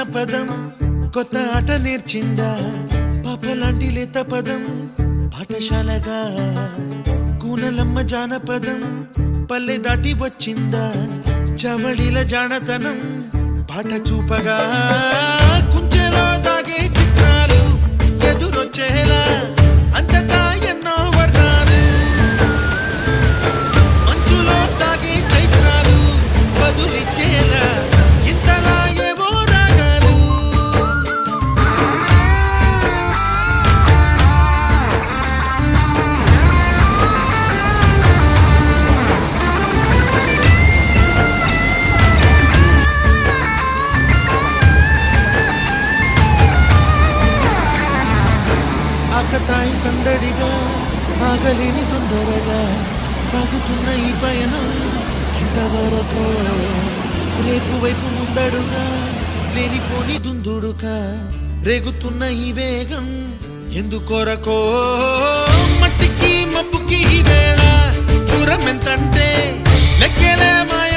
జానపదం కొత్త ఆట నేర్చిందా పాపలాంటి లేత పదం పాఠశాలగా కూనలమ్మ జానపదం పల్లె దాటి వచ్చిందా చవళిల జానతనం పాట చూపగా కుంచెలో దాగే చిత్రాలు ఎదురొచ్చేలా అంతటా ఎన్నో వర్ణాలు మంచులో దాగే చైత్రాలు బదులిచ్చేలా ఇంతలా ఏవో రాగాలు ఆకతాయి సందడిగా ఆగలేని తొందరగా సాగుతున్న ఈ పయనం ఇంతవరకు రేపు వైపు ముందడుగా లేనిపోని దుందుడుగా రేగుతున్న ఈ వేగం ఎందుకొరకో మట్టికి మబ్బుకి ఈ వేళ దూరం ఎంతంటే లెక్కలే మాయ